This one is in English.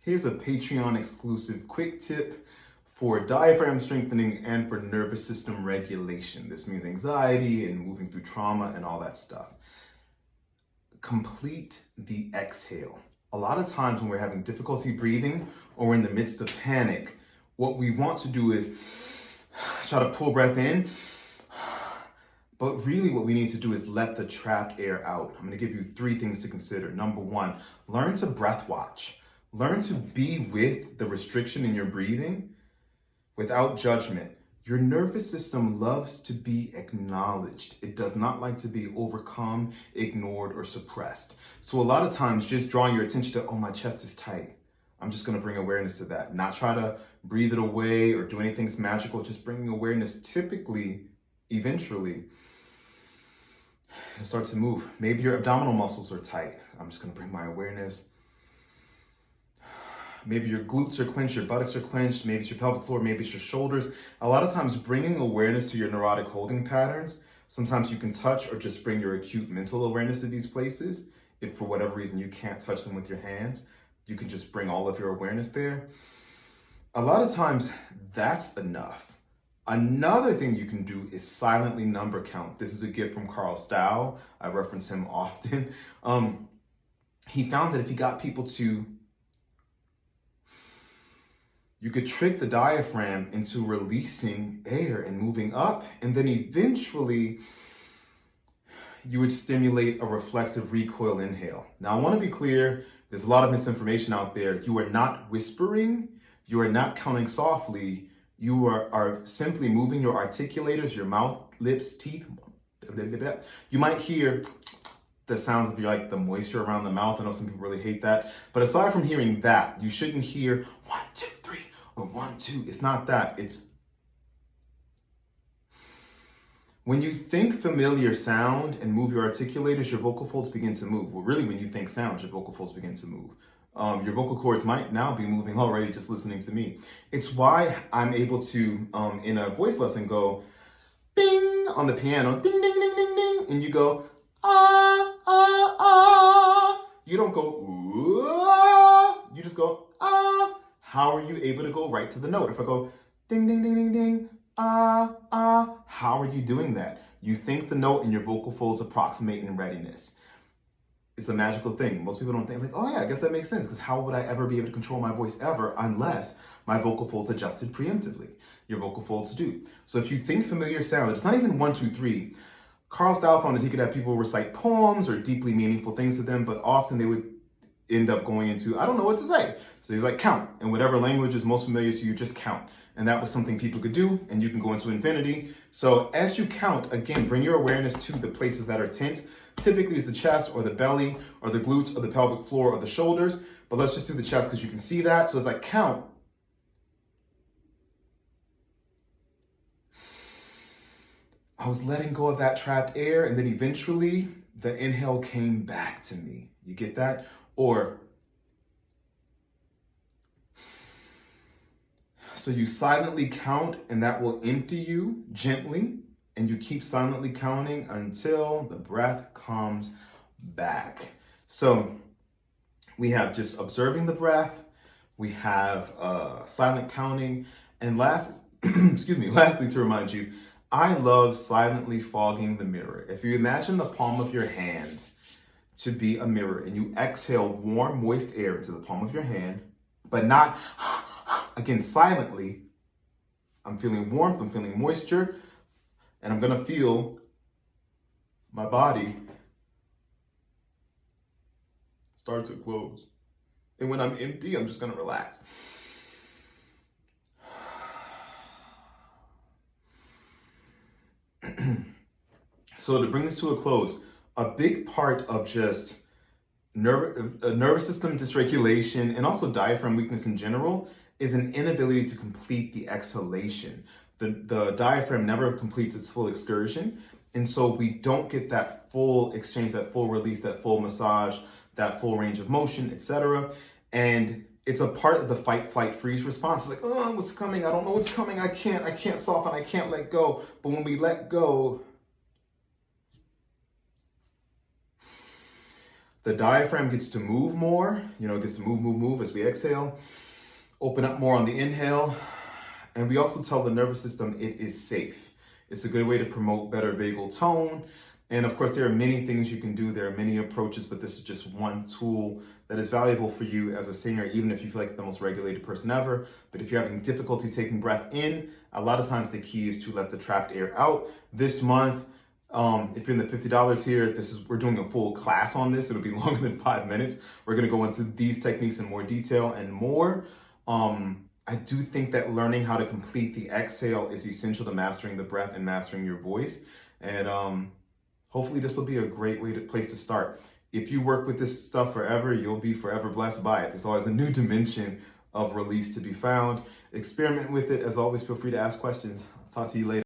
Here's a Patreon exclusive quick tip for diaphragm strengthening and for nervous system regulation. This means anxiety and moving through trauma and all that stuff. Complete the exhale. A lot of times when we're having difficulty breathing or we're in the midst of panic, what we want to do is try to pull breath in, but really what we need to do is let the trapped air out. I'm going to give you 3 things to consider. Number 1, learn to breath watch. Learn to be with the restriction in your breathing without judgment. Your nervous system loves to be acknowledged. It does not like to be overcome, ignored, or suppressed. So a lot of times just drawing your attention to, oh, my chest is tight. I'm just going to bring awareness to that. Not try to breathe it away or do anything magical. Just bringing awareness typically, eventually, it starts to move. Maybe your abdominal muscles are tight. I'm just going to bring my awareness. Maybe your glutes are clenched, your buttocks are clenched, maybe it's your pelvic floor, maybe it's your shoulders. A lot of times bringing awareness to your neurotic holding patterns, sometimes you can touch or just bring your acute mental awareness to these places. If for whatever reason you can't touch them with your hands, you can just bring all of your awareness there. A lot of times that's enough. Another thing you can do is silently number count. This is a gift from Carl Stow. I reference him often. He found that if he got people to you could trick the diaphragm into releasing air and moving up, and then eventually you would stimulate a reflexive recoil inhale. Now, I want to be clear, there's a lot of misinformation out there. You are not whispering, you are not counting softly, you are simply moving your articulators, your mouth, lips, teeth. You might hear the sounds of the moisture around the mouth. I know some people really hate that. But aside from hearing that, you shouldn't hear 1, 2, 3 or 1, 2. It's not that. It's when you think familiar sound and move your articulators, your vocal folds begin to move. Well, really, when you think sound, your vocal folds begin to move. Your vocal cords might now be moving already just listening to me. It's why I'm able to, in a voice lesson, go ding on the piano, ding, ding, ding, ding, ding, and you go ah, ah, ah. You don't go ooh, ah. You just go ah. How are you able to go right to the note? If I go ding, ding, ding, ding, ding, ah, ah, how are you doing that? You think the note and your vocal folds approximate in readiness. It's a magical thing. Most people don't think oh yeah, I guess that makes sense, because how would I ever be able to control my voice ever unless my vocal folds adjusted preemptively? Your vocal folds do. So if you think familiar sound, it's not even 1, 2, 3. Carl Stow found that he could have people recite poems or deeply meaningful things to them, but often they would end up going into, I don't know what to say. So he was like, count. And whatever language is most familiar to you, just count. And that was something people could do, and you can go into infinity. So as you count, again, bring your awareness to the places that are tense. Typically it's the chest or the belly or the glutes or the pelvic floor or the shoulders. But let's just do the chest because you can see that. So as I count, I was letting go of that trapped air, and then eventually the inhale came back to me. You get that? Or, so you silently count, and that will empty you gently, and you keep silently counting until the breath comes back. So we have just observing the breath, we have silent counting, and lastly to remind you, I love silently fogging the mirror. If you imagine the palm of your hand to be a mirror and you exhale warm, moist air into the palm of your hand, but not, again, silently, I'm feeling warmth, I'm feeling moisture, and I'm gonna feel my body start to close. And when I'm empty, I'm just gonna relax. So to bring this to a close, a big part of just nervous system dysregulation and also diaphragm weakness in general is an inability to complete the exhalation. The diaphragm never completes its full excursion, and so we don't get that full exchange, that full release, that full massage, that full range of motion, etc. And it's a part of the fight, flight, freeze response. It's like, oh, what's coming? I don't know what's coming. I can't soften. I can't let go. But when we let go, The diaphragm gets to move more, it gets to move as we exhale, open up more on the inhale. And we also tell the nervous system it is safe. It's a good way to promote better vagal tone. And of course, there are many things you can do. There are many approaches, but this is just one tool that is valuable for you as a singer, even if you feel like the most regulated person ever. But if you're having difficulty taking breath in, a lot of times the key is to let the trapped air out. This month, if you're in the $50 here, we're doing a full class on this. It'll be longer than 5 minutes. We're going to go into these techniques in more detail and more. I do think that learning how to complete the exhale is essential to mastering the breath and mastering your voice. And hopefully this will be a great place to start. If you work with this stuff forever, you'll be forever blessed by it. There's always a new dimension of release to be found. Experiment with it. As always, feel free to ask questions. I'll talk to you later.